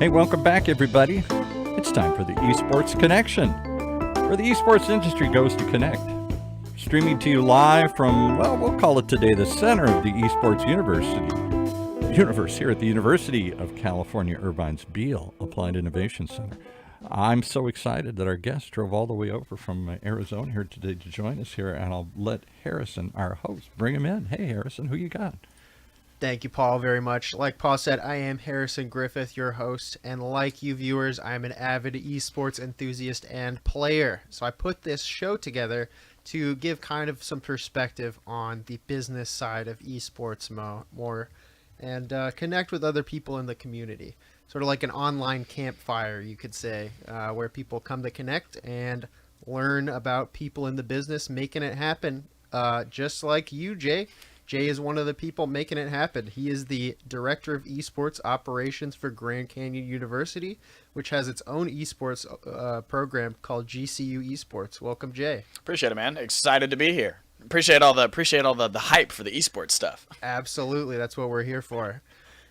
Hey, welcome back, everybody. It's time for the Esports Connection, where the esports industry goes to connect. Streaming to you live from, well, we'll call it today the center of the esports universe here at the University of California, Irvine's Beale Applied Innovation Center. I'm so excited that our guest drove all the way over from Arizona here today to join us here, and I'll let Harrison, our host, bring him in. Hey, Harrison, who you got? Thank you, Paul, very much. Like Paul said, I am Harrison Griffith, your host, and like you viewers, I'm an avid esports enthusiast and player. So I put this show together to give kind of some perspective on the business side of esports more and connect with other people in the community. Sort of like an online campfire, you could say, where people come to connect and learn about people in the business making it happen, just like you, Jay. Jay is one of the people making it happen. He is the Director of Esports Operations for Grand Canyon University, which has its own esports program called GCU Esports. Welcome, Jay. Appreciate it, man. Excited to be here. Appreciate all the hype for the esports stuff. Absolutely. That's what we're here for.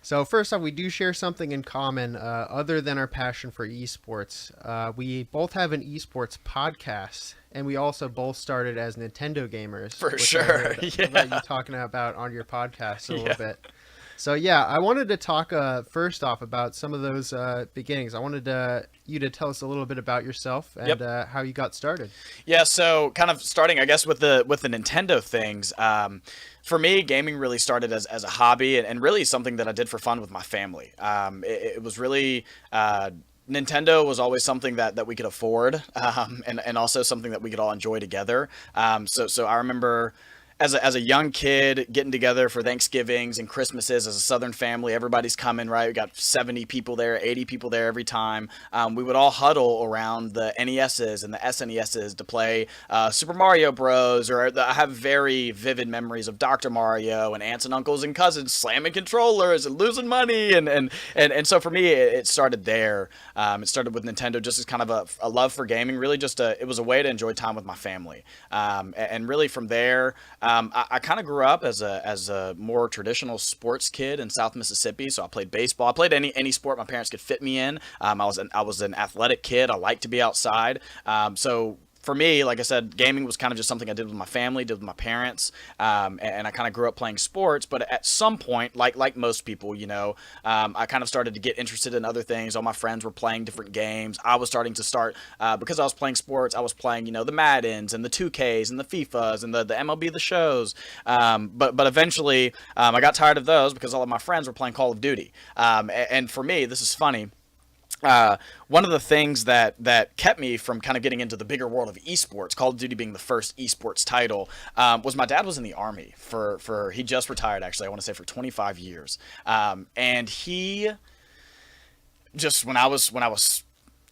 So first off, we do share something in common other than our passion for esports. We both have an esports podcast, and we also both started as Nintendo gamers. For sure. Yeah. That you talking about on your podcast a little bit. So yeah, I wanted to talk first off about some of those beginnings. I wanted you to tell us a little bit about yourself and how you got started. Yeah, so kind of starting, I guess, with the Nintendo things. For me, gaming really started as a hobby and really something that I did for fun with my family. It was really Nintendo was always something that we could afford, and also something that we could all enjoy together. So I remember as a young kid getting together for Thanksgivings and Christmases as a Southern family. Everybody's coming, right? We got 70 people there, 80 people there every time. We would all huddle around the NESs and the SNESs to play Super Mario Bros. I have very vivid memories of Dr. Mario and aunts and uncles and cousins slamming controllers and losing money. And so for me, it started there. It started with Nintendo just as kind of a love for gaming, really just it was a way to enjoy time with my family. And really from there, I kind of grew up as a more traditional sports kid in South Mississippi. So I played baseball. I played any sport my parents could fit me in. I was an athletic kid. I liked to be outside. So for me, like I said, gaming was kind of just something I did with my family, did with my parents, and I kind of grew up playing sports. But at some point, like most people, I kind of started to get interested in other things. All my friends were playing different games. I was starting to start, because I was playing sports, I was playing, the Maddens and the 2Ks and the FIFAs and the MLB The Shows. But eventually, I got tired of those because all of my friends were playing Call of Duty. And for me, this is funny. One of the things that kept me from kind of getting into the bigger world of esports, Call of Duty being the first esports title, was my dad was in the Army he just retired, actually, I want to say for 25 years. And he just, when I was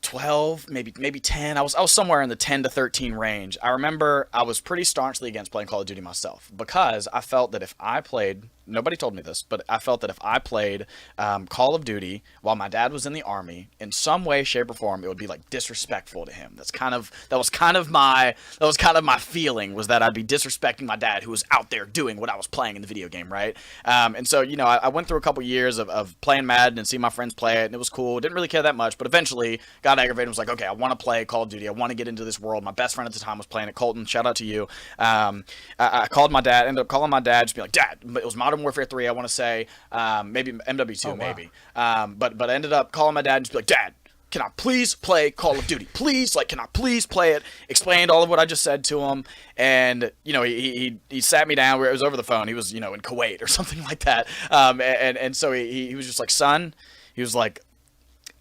12, maybe 10, I was somewhere in the 10 to 13 range. I remember I was pretty staunchly against playing Call of Duty myself because I felt that if I played, nobody told me this, but I felt that if I played Call of Duty while my dad was in the Army, in some way, shape, or form, it would be like disrespectful to him. That was kind of my feeling, was that I'd be disrespecting my dad who was out there doing what I was playing in the video game, right? And so, I went through a couple years of playing Madden and seeing my friends play it, and it was cool. Didn't really care that much, but eventually got aggravated and was like, okay, I want to play Call of Duty. I want to get into this world. My best friend at the time was playing it, Colton. Shout out to you. I called my dad, ended up calling my dad, just be like, Dad, it was Modern Warfare 3, I want to say, maybe MW2, oh, wow. Maybe. But I ended up calling my dad and just be like, Dad, can I please play Call of Duty? Please, can I please play it? Explained all of what I just said to him, and he sat me down. It was over the phone. He was in Kuwait or something like that. And so he was just like, son, he was like,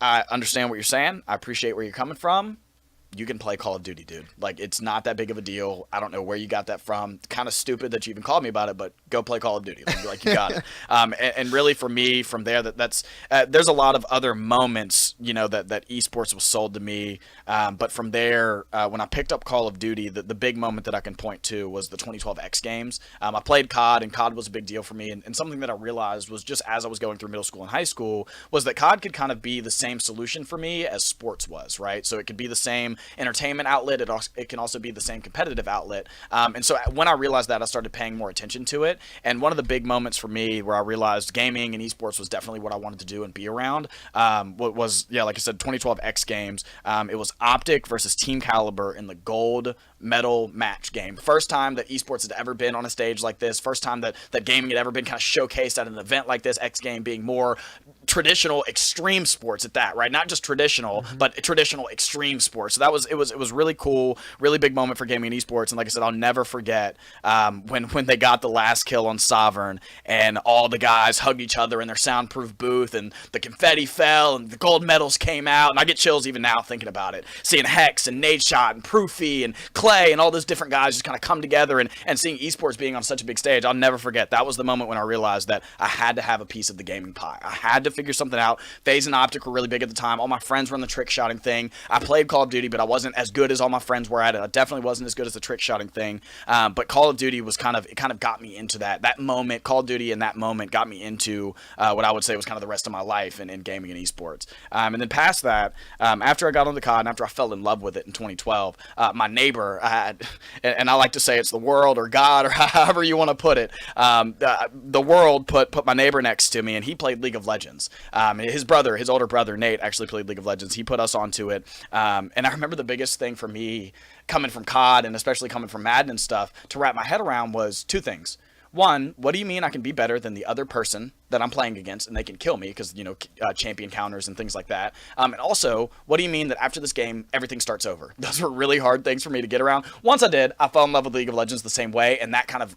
I understand what you're saying. I appreciate where you're coming from. You can play Call of Duty, dude. Like, it's not that big of a deal. I don't know where you got that from. Kind of stupid that you even called me about it, but go play Call of Duty. Like you got it. And really, for me, from there, that's there's a lot of other moments that esports was sold to me. But from there, when I picked up Call of Duty, the big moment that I can point to was the 2012 X Games. I played COD, and COD was a big deal for me. And something that I realized was just as I was going through middle school and high school was that COD could kind of be the same solution for me as sports was, right? So it could be the same entertainment outlet. It can also be the same competitive outlet. And so when I realized that, I started paying more attention to it. And one of the big moments for me where I realized gaming and esports was definitely what I wanted to do and be around like I said, 2012 X Games. It was Optic versus Team Caliber in the gold medal match game. First time that esports had ever been on a stage like this. First time that gaming had ever been kind of showcased at an event like this. X Game being more traditional extreme sports at that, right? Not just traditional, but traditional extreme sports. So it was really cool, really big moment for gaming and esports. And like I said, I'll never forget when they got the last kill on Sovereign and all the guys hugged each other in their soundproof booth and the confetti fell and the gold medals came out. And I get chills even now thinking about it. Seeing Hex and Nadeshot and Proofy and Clay and all those different guys just kind of come together and seeing esports being on such a big stage. I'll never forget. That was the moment when I realized that I had to have a piece of the gaming pie. I had to figure something out. FaZe and Optic were really big at the time. All my friends were on the trick shotting thing. I played Call of Duty, but I wasn't as good as all my friends were at it. I definitely wasn't as good as the trick shotting thing. But Call of Duty was kind of got me into that moment. Call of Duty in that moment got me into what I would say was kind of the rest of my life in gaming and esports. And then past that, after I got on the COD and after I fell in love with it in 2012, my neighbor had, and I like to say it's the world or God or however you want to put it, the world put my neighbor next to me, and he played League of Legends. His older brother Nate actually played League of Legends. He put us onto it, and I remember the biggest thing for me coming from COD and especially coming from Madden and stuff to wrap my head around was two things. One, what do you mean I can be better than the other person that I'm playing against and they can kill me because, champion counters and things like that? And also, what do you mean that after this game, everything starts over? Those were really hard things for me to get around. Once I did, I fell in love with League of Legends the same way, and that kind of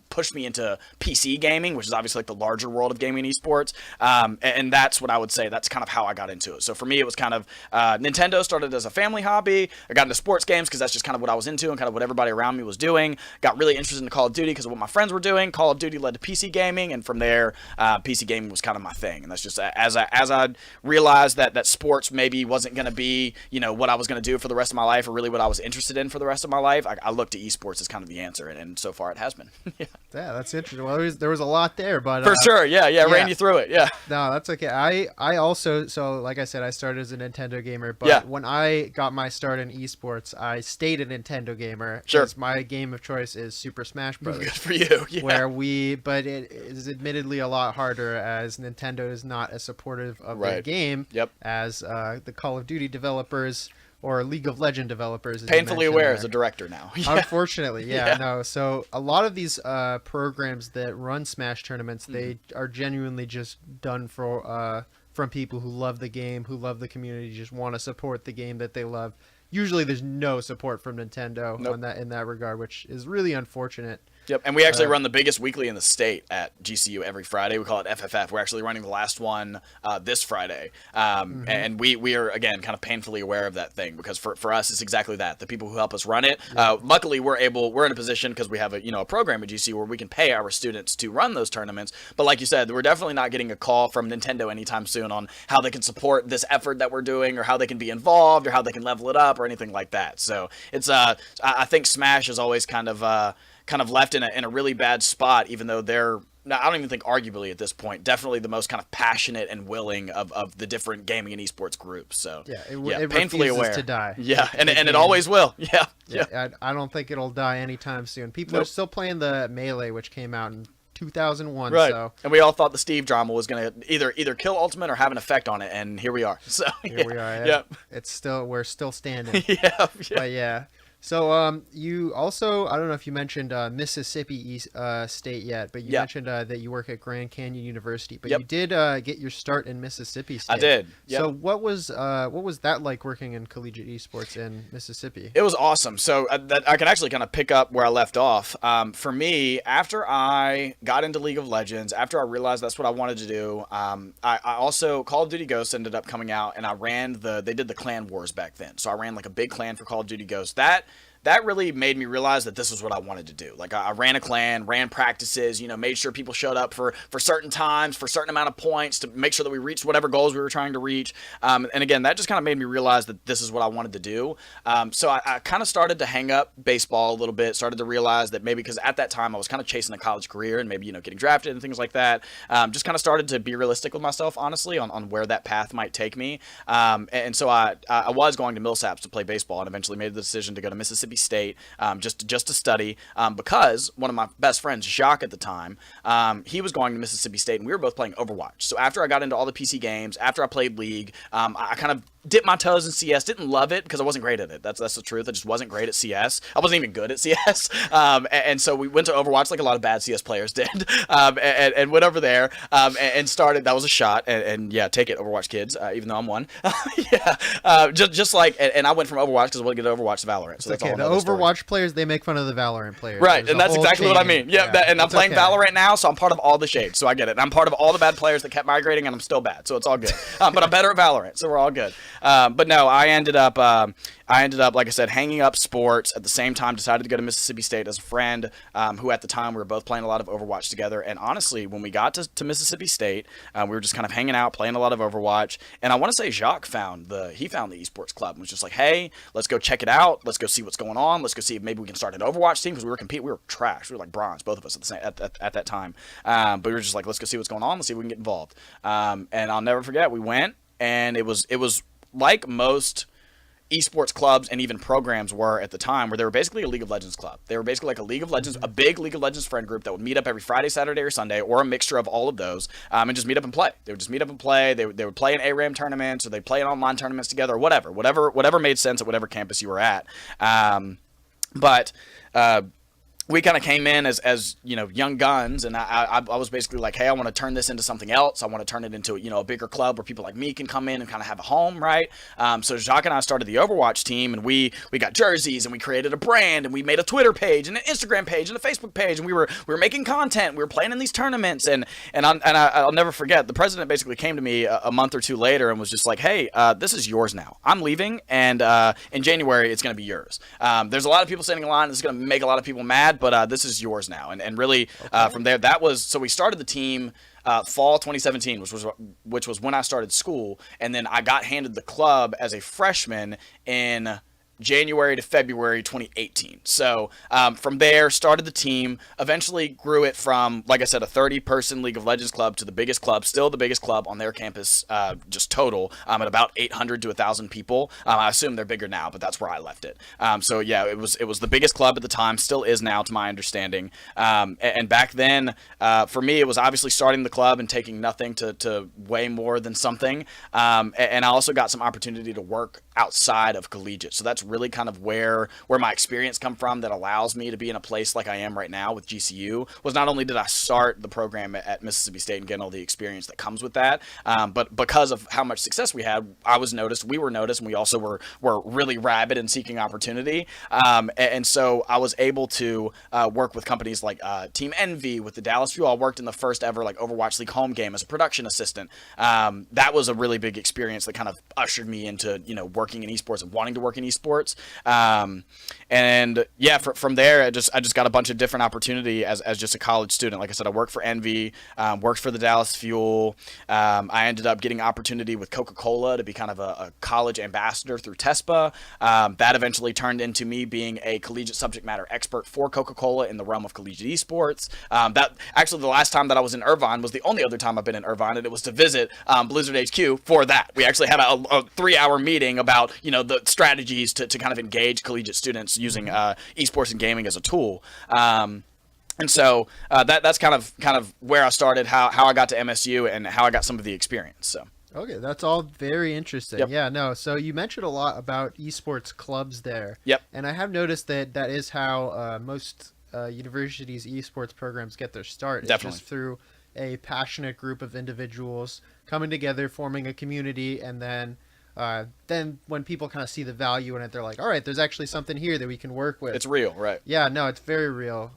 pushed me into PC gaming, which is obviously like the larger world of gaming and esports. And that's what I would say. That's kind of how I got into it. So for me, it was kind of Nintendo started as a family hobby. I got into sports games because that's just kind of what I was into and kind of what everybody around me was doing. Got really interested in Call of Duty because of what my friends were doing. Call of Duty led to PC gaming, and from there, PC gaming was kind of my thing. And that's just as I realized that sports maybe wasn't going to be what I was going to do for the rest of my life, or really what I was interested in for the rest of my life. I looked to esports as kind of the answer, and so far it has been. Yeah, that's interesting. Well, there was a lot there, but for sure, yeah, ran you through it. Yeah, no, that's okay. I also, so like I said, I started as a Nintendo gamer, but when I got my start in esports, I stayed a Nintendo gamer. Sure, my game of choice is Super Smash Bros. Good for you. Yeah. But it is admittedly a lot harder as Nintendo is not as supportive of the game as the Call of Duty developers or League of Legends developers. Painfully aware as a director now. Unfortunately, no. So a lot of these programs that run Smash tournaments, they are genuinely just done for from people who love the game, who love the community, just want to support the game that they love. Usually, there's no support from Nintendo in that regard, which is really unfortunate. Yep, and we actually run the biggest weekly in the state at GCU every Friday. We call it FFF. We're actually running the last one this Friday. And we are, again, kind of painfully aware of that thing because for us, it's exactly that. The people who help us run it, luckily we're in a position because we have a program at GCU where we can pay our students to run those tournaments. But like you said, we're definitely not getting a call from Nintendo anytime soon on how they can support this effort that we're doing or how they can be involved or how they can level it up or anything like that. So it's I think Smash is always kind of left in a really bad spot, even though they're, I don't even think arguably at this point, definitely the most kind of passionate and willing of the different gaming and esports groups. So it painfully aware to die. Yeah, and it always will. Yeah. I don't think it'll die anytime soon. People are still playing the Melee, which came out in 2001. Right. So. And we all thought the Steve drama was going to either kill Ultimate or have an effect on it, and here we are. So here we are. Yeah. We're still standing. But yeah. So you also, I don't know if you mentioned Mississippi State yet, but you mentioned that you work at Grand Canyon University, but you did get your start in Mississippi State. I did. Yep. So what was that like working in collegiate esports in Mississippi? It was awesome. So that I can actually kind of pick up where I left off. For me, after I got into League of Legends, after I realized that's what I wanted to do, I also, Call of Duty Ghosts ended up coming out, and I ran they did the clan wars back then. So I ran like a big clan for Call of Duty Ghosts. that really made me realize that this was what I wanted to do. Like I ran a clan, ran practices, made sure people showed up for certain times, for a certain amount of points to make sure that we reached whatever goals we were trying to reach. And again, that just kind of made me realize that this is what I wanted to do. So I kind of started to hang up baseball a little bit, started to realize that maybe because at that time I was kind of chasing a college career and maybe, getting drafted and things like that. Just kind of started to be realistic with myself, honestly, on where that path might take me. And so I was going to Millsaps to play baseball and eventually made the decision to go to Mississippi State just to study because one of my best friends, Jacques at the time, he was going to Mississippi State and we were both playing Overwatch. So after I got into all the PC games, after I played League, I kind of dipped my toes in CS. Didn't love it because I wasn't great at it. That's the truth. I just wasn't great at CS. I wasn't even good at CS. And so we went to Overwatch like a lot of bad CS players did, and went over there and started. That was a shot. And yeah, take it, Overwatch kids. Even though I'm one. Yeah. Just like, and I went from Overwatch because I wanted to get to Overwatch to Valorant. So that's okay. all. The Overwatch players, they make fun of the Valorant players. Right, and that's exactly what I mean. Yeah, and I'm playing Valorant now, so I'm part of all the shades. So I get it. And I'm part of all the bad players that kept migrating, and I'm still bad. So it's all good. But I'm better at Valorant, so we're all good. But no, I ended up, like I said, hanging up sports. At the same time, decided to go to Mississippi State as a friend, who at the time we were both playing a lot of Overwatch together. And honestly, when we got to Mississippi State, we were just kind of hanging out, playing a lot of Overwatch. And I want to say Jacques found the Esports club and was just like, hey, let's go check it out. Let's go see what's going on. Let's go see if maybe we can start an Overwatch team because we were competing. We were trash. We were like bronze, both of us at that time. But we were just like, let's go see what's going on. Let's see if we can get involved. And I'll never forget, we went, and it was like most esports clubs and even programs were at the time, where they were basically a League of Legends club. They were basically like a League of Legends, a big League of Legends friend group that would meet up every Friday, Saturday, or Sunday, or a mixture of all of those, and just meet up and play. They would just meet up and play. They would play in ARAM tournaments, or they'd play in online tournaments together, or whatever made sense at whatever campus you were at. We kind of came in as young guns, and I was basically like, hey, I want to turn this into something else. I want to turn it into a bigger club where people like me can come in and kind of have a home, right? So Jacques and I started the Overwatch team, and we got jerseys, and we created a brand, and we made a Twitter page and an Instagram page and a Facebook page, and we were making content. We were playing in these tournaments, and I'll never forget. The president basically came to me a month or two later and was just like, hey, this is yours now. I'm leaving, and in January it's going to be yours. There's a lot of people standing in line. This is going to make a lot of people mad, but this is yours now. And really, from there, so we started the team fall 2017, which was when I started school, and then I got handed the club as a freshman in January to February 2018. So from there, started the team, eventually grew it from, like I said, a 30-person League of Legends club to the biggest club, still the biggest club on their campus, just total, at about 800 to 1,000 people. I assume they're bigger now, but that's where I left it. So yeah, it was the biggest club at the time, still is now, to my understanding. And back then, for me, it was obviously starting the club and taking nothing to way more than something. And I also got some opportunity to work outside of collegiate. So that's really kind of where my experience come from, that allows me to be in a place like I am right now with GCU. Was not only did I start the program at Mississippi State and get all the experience that comes with that, but because of how much success we had, we were noticed, and we also were really rabid in seeking opportunity. And so I was able to work with companies like Team Envy, with the Dallas Fuel. I worked in the first ever Overwatch League home game as a production assistant. That was a really big experience that kind of ushered me into working in esports and wanting to work in esports. And yeah, from there, I just got a bunch of different opportunity as just a college student. Like I said, I worked for Envy, worked for the Dallas Fuel. I ended up getting opportunity with Coca-Cola to be kind of a college ambassador through TESPA. That eventually turned into me being a collegiate subject matter expert for Coca-Cola in the realm of collegiate esports. That actually, the last time that I was in Irvine was the only other time I've been in Irvine, and it was to visit Blizzard HQ for that. We actually had a 3-hour meeting about the strategies to kind of engage collegiate students using esports and gaming as a tool. And so that's kind of where I started, how I got to MSU, and how I got some of the experience. So. Okay, that's all very interesting. Yep. Yeah, no, so you mentioned a lot about esports clubs there. Yep. And I have noticed that is how most universities' esports programs get their start. Definitely. It's just through a passionate group of individuals coming together, forming a community, and then then when people kind of see the value in it, they're like, all right, there's actually something here that we can work with. It's real, right? Yeah, no, it's very real.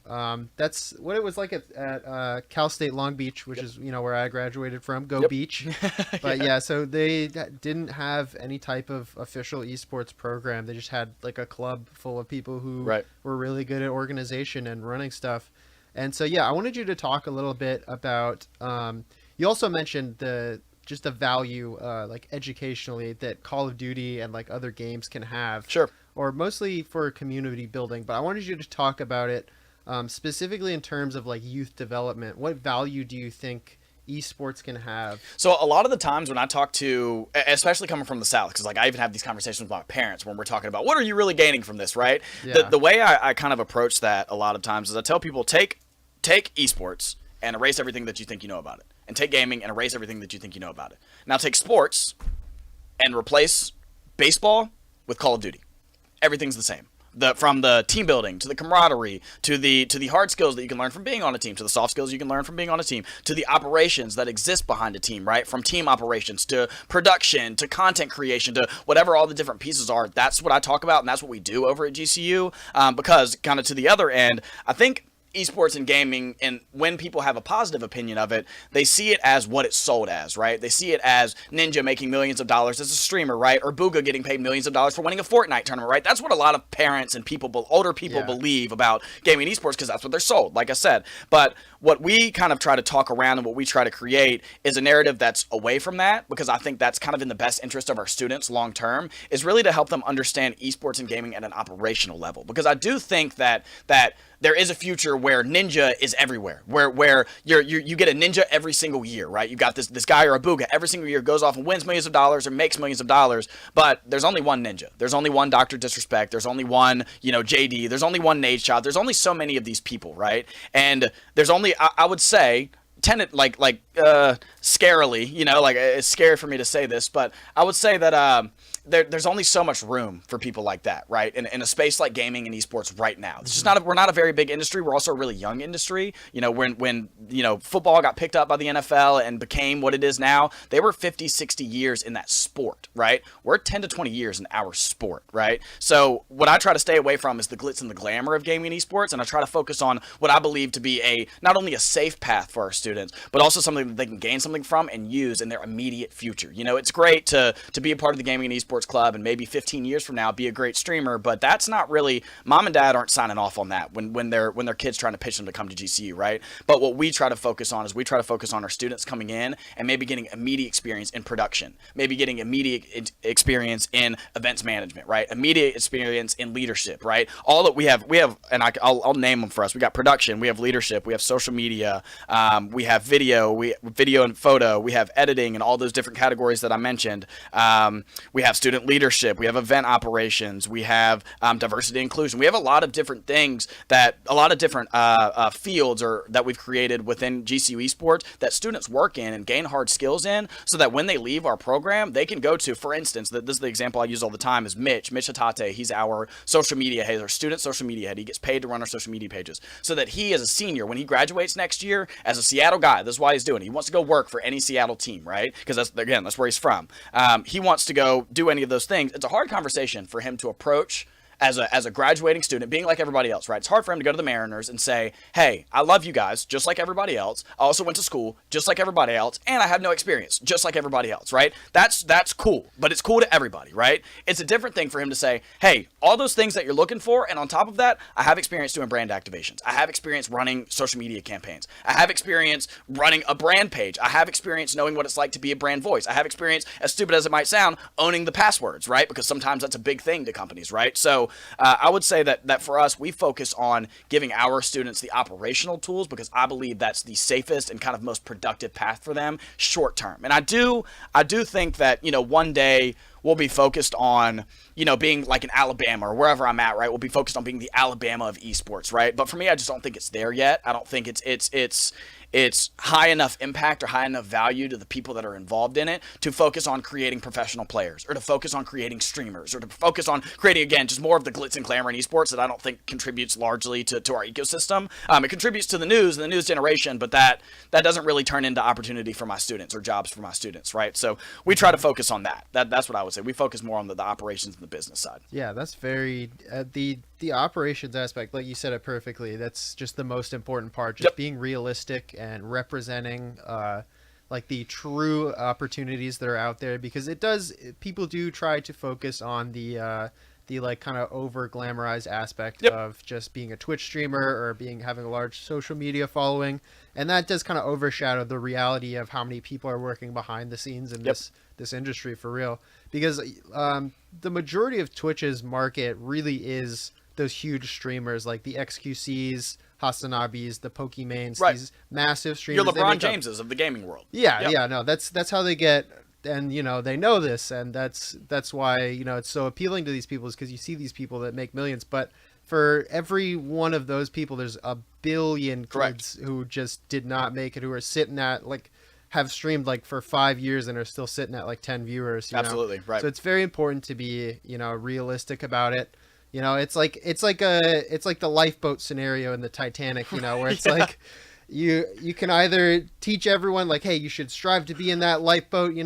That's what it was like at Cal State Long Beach, which is, where I graduated from. Go Beach. But yeah, so they didn't have any type of official esports program. They just had like a club full of people who were really good at organization and running stuff. And so, yeah, I wanted you to talk a little bit about, you also mentioned the value, like educationally, that Call of Duty and like other games can have. Sure. Or mostly for community building. But I wanted you to talk about it specifically in terms of like youth development. What value do you think esports can have? So a lot of the times when I talk to, especially coming from the South, because like I even have these conversations with my parents when we're talking about what are you really gaining from this, right? Yeah. The way I kind of approach that a lot of times is I tell people take esports and erase everything that you think you know about it, and take gaming and erase everything that you think you know about it. Now take sports and replace baseball with Call of Duty. Everything's the same. From the team building to the camaraderie to the hard skills that you can learn from being on a team to the soft skills you can learn from being on a team to the operations that exist behind a team, right? From team operations to production to content creation to whatever all the different pieces are. That's what I talk about, and that's what we do over at GCU. Because kind of to the other end, I think esports and gaming, and when people have a positive opinion of it, they see it as what it's sold as, right? They see it as Ninja making millions of dollars as a streamer, right? Or Booga getting paid millions of dollars for winning a Fortnite tournament, right? That's what a lot of parents and older people believe about gaming and esports, because that's what they're sold, like I said. But what we kind of try to talk around and what we try to create is a narrative that's away from that, because I think that's kind of in the best interest of our students long term, is really to help them understand esports and gaming at an operational level. Because I do think that there is a future where Ninja is everywhere, where you get a Ninja every single year, right? You got this guy or a Booga every single year goes off and wins millions of dollars or makes millions of dollars, but there's only one Ninja. There's only one Dr. Disrespect. There's only one, JD. There's only one Nadeshot. There's only so many of these people, right? And there's only, I would say, scarily, like it's scary for me to say this, but I would say that there's only so much room for people like that, right? In a space like gaming and esports right now. It's just we're not a very big industry. We're also a really young industry. When football got picked up by the NFL and became what it is now, they were 50, 60 years in that sport, right? We're 10 to 20 years in our sport, right? So what I try to stay away from is the glitz and the glamour of gaming and esports, and I try to focus on what I believe to be not only a safe path for our students, but also something that they can gain something from and use in their immediate future. It's great to be a part of the gaming and esports club and maybe 15 years from now be a great streamer, but that's not really, mom and dad aren't signing off on that when their kids trying to pitch them to come to GCU, right? But what we try to focus on is we try to focus on our students coming in and maybe getting immediate experience in production, maybe getting immediate experience in events management, right? Immediate experience in leadership, right? All that we have, and I'll name them for us. We got production, we have leadership, we have social media, we have video and photo, we have editing and all those different categories that I mentioned. We have student leadership, we have event operations, we have diversity and inclusion. We have a lot of different things fields that we've created within GCU Esports that students work in and gain hard skills in, so that when they leave our program, they can go to, for instance, this is the example I use all the time, is Mitch Hatate. He's our social media head, our student social media head. He gets paid to run our social media pages, so that he, as a senior, when he graduates next year, as a Seattle guy, this is why he's doing it. He wants to go work for any Seattle team, right? Because that's where he's from. He wants to go do any of those things. It's a hard conversation for him to approach as a graduating student, being like everybody else, right? It's hard for him to go to the Mariners and say, hey, I love you guys just like everybody else. I also went to school just like everybody else, and I have no experience just like everybody else, right? That's cool, but it's cool to everybody, right? It's a different thing for him to say, hey, all those things that you're looking for, and on top of that, I have experience doing brand activations. I have experience running social media campaigns. I have experience running a brand page. I have experience knowing what it's like to be a brand voice. I have experience, as stupid as it might sound, owning the passwords, right? Because sometimes that's a big thing to companies, right? So I would say that for us, we focus on giving our students the operational tools, because I believe that's the safest and kind of most productive path for them short term. And I do think that, one day we'll be focused on, being like in Alabama or wherever I'm at, right? We'll be focused on being the Alabama of esports, right? But for me, I just don't think it's there yet. I don't think it's high enough impact or high enough value to the people that are involved in it to focus on creating professional players, or to focus on creating streamers, or to focus on creating, again, just more of the glitz and glamour in esports that I don't think contributes largely to our ecosystem. It contributes to the news and the news generation, but that doesn't really turn into opportunity for my students or jobs for my students, right? So we try to focus on that. That's what I would say. We focus more on the operations and the business side. Yeah, that's very the operations aspect, like you said it perfectly. That's just the most important part, just being realistic and representing like the true opportunities that are out there, because people do try to focus on the like kind of over glamorized aspect of just being a Twitch streamer or having a large social media following, and that does kind of overshadow the reality of how many people are working behind the scenes in this industry for real. Because the majority of Twitch's market really is those huge streamers like the XQCs, Hasanabis, the Pokemains, these massive streamers. You're LeBron Jameses of the gaming world. Yeah, no, that's how they get. And they know this, and that's why it's so appealing to these people, is because you see these people that make millions. But for every one of those people, there's a billion kids who just did not make it, who are sitting at have streamed for 5 years and are still sitting at 10 viewers. Absolutely, right. So it's very important to be realistic about it. It's like the lifeboat scenario in the Titanic. Where it's you can either teach everyone hey, you should strive to be in that lifeboat,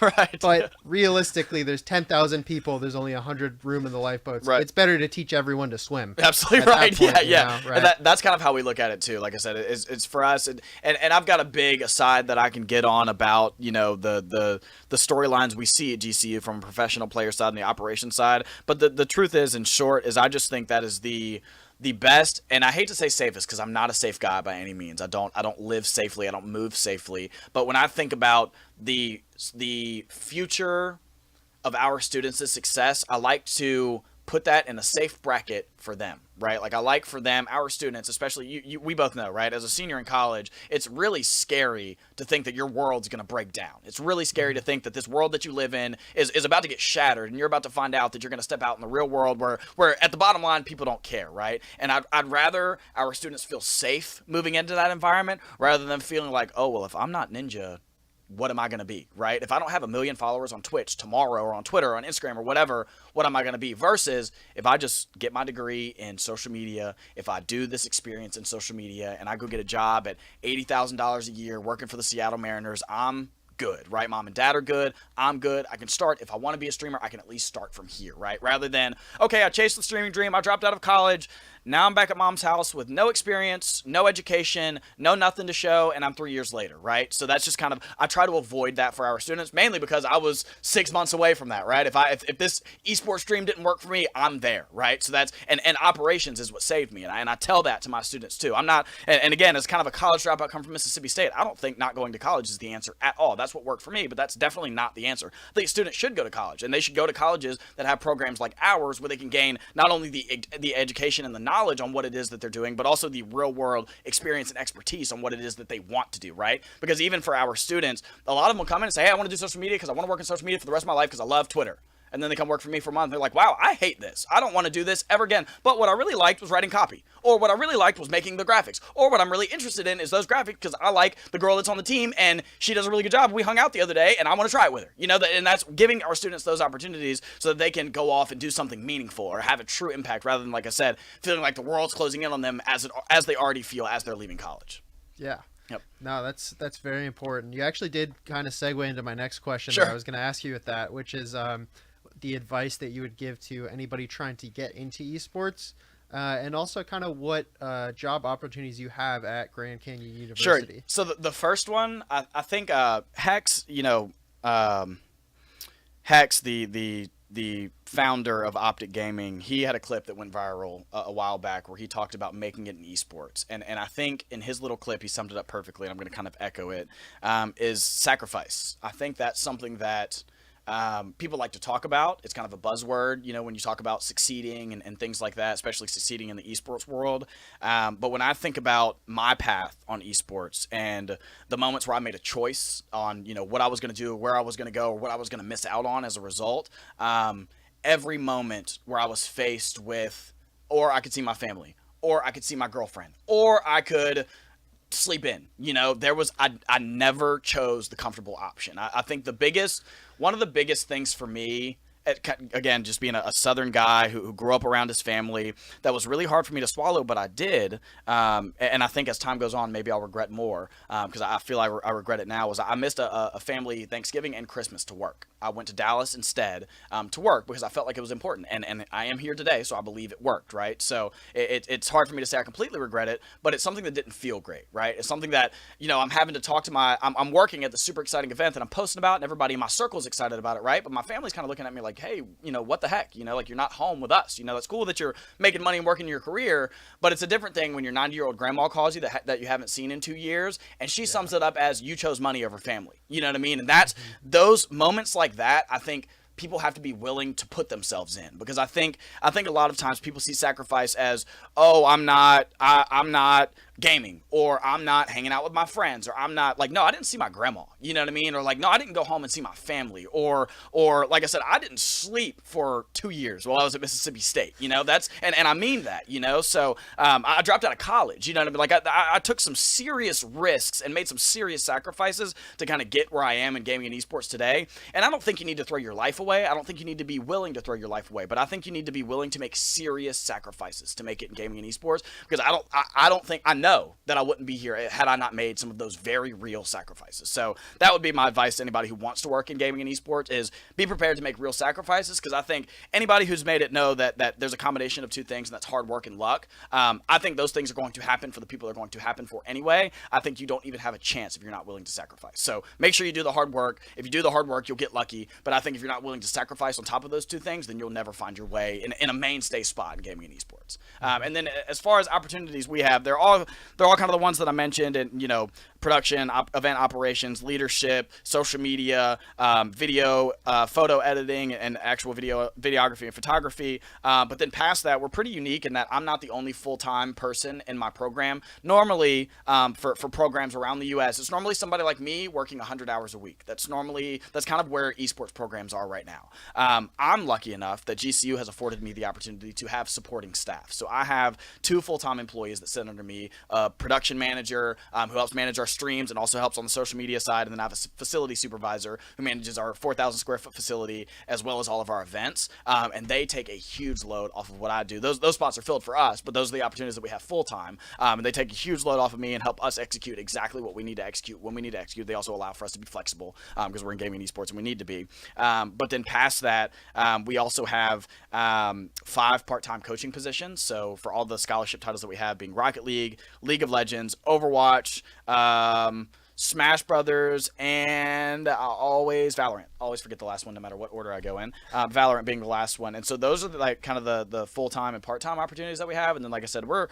right? But realistically, there's 10,000 people. There's only 100 room in the lifeboats. Right. It's better to teach everyone to swim. Absolutely right. Point, yeah. Right? And that's kind of how we look at it too. Like I said, it's for us, and I've got a big aside that I can get on about the storylines we see at GCU from a professional player side and the operations side. But the truth is, in short, is I just think that is the best, and I hate to say safest, because I'm not a safe guy by any means. I don't live safely. I don't move safely. But when I think about the future of our students' success, I like to put that in a safe bracket for them, right? I like for them, our students, especially we both know, right? As a senior in college, it's really scary to think that your world's going to break down. It's really scary to think that this world that you live in is about to get shattered, and you're about to find out that you're going to step out in the real world where at the bottom line, people don't care, right? And I'd rather our students feel safe moving into that environment rather than feeling like, oh, well, if I'm not Ninja, what am I going to be, right? If I don't have 1 million followers on Twitch tomorrow, or on Twitter or on Instagram or whatever, what am I going to be? Versus if I just get my degree in social media, if I do this experience in social media and I go get a job at $80,000 a year working for the Seattle Mariners, I'm good, right? Mom and dad are good. I'm good. I can start. If I want to be a streamer, I can at least start from here, right? Rather than, okay, I chased the streaming dream. I dropped out of college. Now I'm back at mom's house with no experience, no education, no nothing to show, and I'm 3 years later, right? So that's just kind of, I try to avoid that for our students, mainly because I was 6 months away from that, right? If this esports dream didn't work for me, I'm there, right? So that's, and operations is what saved me, and I tell that to my students too. I'm not, and again, as kind of a college dropout, come from Mississippi State, I don't think not going to college is the answer at all. That's what worked for me, but that's definitely not the answer. I think students should go to college, and they should go to colleges that have programs like ours where they can gain not only the education and the knowledge on what it is that they're doing, but also the real world experience and expertise on what it is that they want to do, right? Because even for our students, a lot of them will come in and say, hey, I want to do social media because I want to work in social media for the rest of my life because I love Twitter. And then they come work for me for a month. They're like, wow, I hate this. I don't want to do this ever again. But what I really liked was writing copy. Or what I really liked was making the graphics. Or what I'm really interested in is those graphics because I like the girl that's on the team and she does a really good job. We hung out the other day and I want to try it with her. And that's giving our students those opportunities so that they can go off and do something meaningful or have a true impact rather than, like I said, feeling like the world's closing in on them as they already feel as they're leaving college. Yeah. Yep. No, that's very important. You actually did kind of segue into my next question Sure. that I was going to ask you with that, which is the advice that you would give to anybody trying to get into esports, and also kind of what job opportunities you have at Grand Canyon University. Sure. So the first one, I think Hex, Hex, the founder of Optic Gaming, he had a clip that went viral a while back where he talked about making it in esports. And I think in his little clip, he summed it up perfectly, and I'm going to kind of echo it, is sacrifice. I think that's something that people like to talk about. It's kind of a buzzword, when you talk about succeeding and things like that, especially succeeding in the esports world. But when I think about my path on esports and the moments where I made a choice on, what I was going to do, where I was going to go, or what I was going to miss out on as a result, every moment where I was faced with, or I could see my family, or I could see my girlfriend, or I could sleep in, I never chose the comfortable option. I think one of the biggest things for me again, just being a Southern guy who grew up around his family, that was really hard for me to swallow, but I did. And I think as time goes on, maybe I'll regret more, because I feel I regret it now, was I missed a family Thanksgiving and Christmas to work. I went to Dallas instead to work because I felt like it was important. And I am here today, so I believe it worked, right? So it's hard for me to say I completely regret it, but it's something that didn't feel great, right? It's something that, I'm having to talk to I'm working at the super exciting event that I'm posting about, and everybody in my circle is excited about it, right? But my family's kind of looking at me like, hey, what the heck? Like, you're not home with us. It's cool that you're making money and working your career, but it's a different thing when your 90-year-old grandma calls you that you haven't seen in 2 years, and she sums it up as, you chose money over family. You know what I mean? And that's those moments like that, I think people have to be willing to put themselves in, because I think a lot of times people see sacrifice as, oh, I'm not gaming, or I'm not hanging out with my friends, or I'm not, like, no, I didn't see my grandma, you know what I mean? Or like, no, I didn't go home and see my family, or like I said, I didn't sleep for 2 years while I was at Mississippi State, that's, and I mean that, so I dropped out of college, you know what I mean? Like, I took some serious risks and made some serious sacrifices to kind of get where I am in gaming and esports today. And I don't think you need to throw your life away. I don't think you need to be willing to throw your life away, but I think you need to be willing to make serious sacrifices to make it in gaming and esports, because I know that I wouldn't be here had I not made some of those very real sacrifices. So that would be my advice to anybody who wants to work in gaming and esports, is be prepared to make real sacrifices, because I think anybody who's made it know that there's a combination of two things, and that's hard work and luck. I think those things are going to happen for the people they're going to happen for anyway. I think you don't even have a chance if you're not willing to sacrifice. So make sure you do the hard work. If you do the hard work, you'll get lucky. But I think if you're not willing to sacrifice on top of those two things, then you'll never find your way in a mainstay spot in gaming and esports. And then as far as opportunities we have, they're all kind of the ones that I mentioned, and production, event operations, leadership, social media, video, photo editing, and actual videography and photography. But then past that, we're pretty unique in that I'm not the only full-time person in my program. Normally, for programs around the U.S., it's normally somebody like me working 100 hours a week. That's kind of where esports programs are right now. I'm lucky enough that GCU has afforded me the opportunity to have supporting staff. So I have 2 full-time employees that sit under me, a production manager who helps manage our streams and also helps on the social media side, and then I have a facility supervisor who manages our 4,000 square foot facility as well as all of our events, and they take a huge load off of what I do. Those spots are filled for us, but those are the opportunities that we have full time, and they take a huge load off of me and help us execute exactly what we need to execute when we need to execute. They also allow for us to be flexible, because we're in gaming and esports and we need to be. But then past that, we also have 5 part-time coaching positions. So for all the scholarship titles that we have, being Rocket League, League of Legends, Overwatch, Smash Brothers, and always Valorant. Always forget the last one no matter what order I go in. Valorant being the last one. And so those are kind of the full-time and part-time opportunities that we have. And then, like I said, we're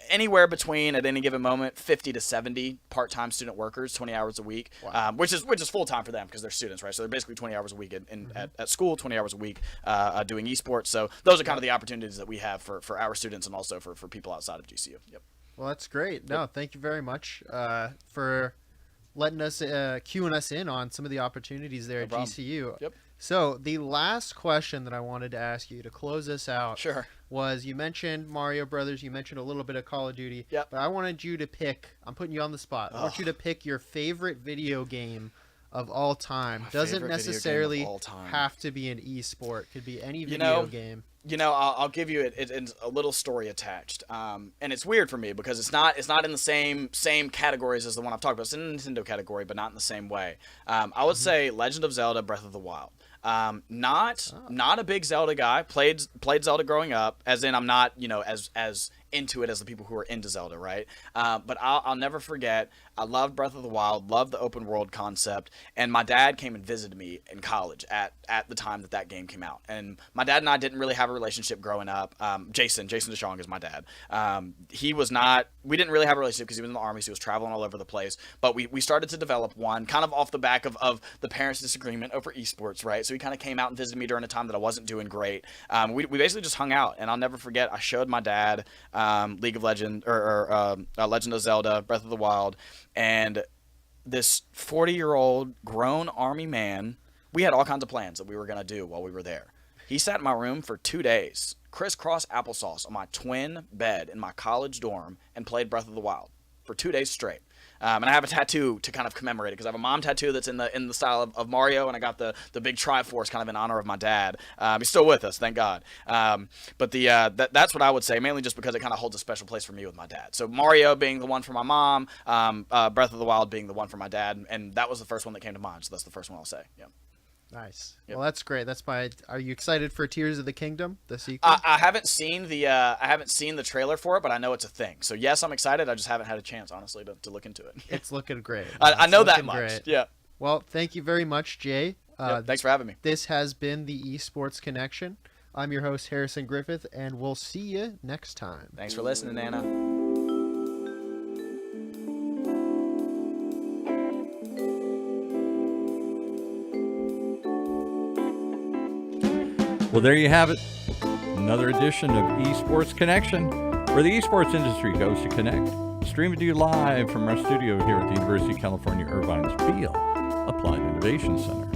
anywhere between, at any given moment, 50 to 70 part-time student workers, 20 hours a week, wow. which is full-time for them because they're students, right? So they're basically 20 hours a week at school, 20 hours a week doing esports. So those are kind of the opportunities that we have for our students and also for people outside of GCU. Yep. Well, that's great. No, thank you very much for letting us, cueing us in on some of the opportunities there at GCU. Yep. So the last question that I wanted to ask you to close us out sure. was, you mentioned Mario Brothers, you mentioned a little bit of Call of Duty, yep. but I wanted you to pick, I'm putting you on the spot, I want you to pick your favorite video game of all time. Doesn't necessarily have to be an esport. Could be any video game. I'll give you it's a little story attached, and it's weird for me because it's not in the same categories as the one I've talked about. It's in the Nintendo category, but not in the same way. I would say Legend of Zelda: Breath of the Wild. Not a big Zelda guy. Played Zelda growing up, as in I'm not as into it as the people who are into Zelda, right? But I'll never forget. I loved Breath of the Wild, loved the open world concept, and my dad came and visited me in college at the time that game came out. And my dad and I didn't really have a relationship growing up. Jason DeShong is my dad. We didn't really have a relationship because he was in the Army, so he was traveling all over the place. But we started to develop one kind of off the back of the parents' disagreement over esports, right? So he kind of came out and visited me during a time that I wasn't doing great. We basically just hung out, and I'll never forget, I showed my dad League of Legends or Legend of Zelda, Breath of the Wild, and this 40-year-old grown Army man, we had all kinds of plans that we were going to do while we were there. He sat in my room for 2 days, crisscross applesauce on my twin bed in my college dorm, and played Breath of the Wild for 2 days straight. And I have a tattoo to kind of commemorate it because I have a mom tattoo that's in the style of Mario, and I got the big Triforce kind of in honor of my dad. He's still with us, thank God. But that's what I would say, mainly just because it kind of holds a special place for me with my dad. So Mario being the one for my mom, Breath of the Wild being the one for my dad, and that was the first one that came to mind. So that's the first one I'll say. Yeah. Nice. Yep. Well, that's great. Are you excited for Tears of the Kingdom, the sequel? I haven't seen the trailer for it, but I know it's a thing. So yes, I'm excited. I just haven't had a chance, honestly, to look into it. It's looking great. I know It's that looking much. great. Yeah. Well, thank you very much, Jay. Thanks for having me. This has been the Esports Connection. I'm your host, Harrison Griffith, and we'll see you next time. Thanks for listening, Anna. Well, there you have it. Another edition of Esports Connection, where the esports industry goes to connect. Streaming to you live from our studio here at the University of California, Irvine's Beale Applied Innovation Center.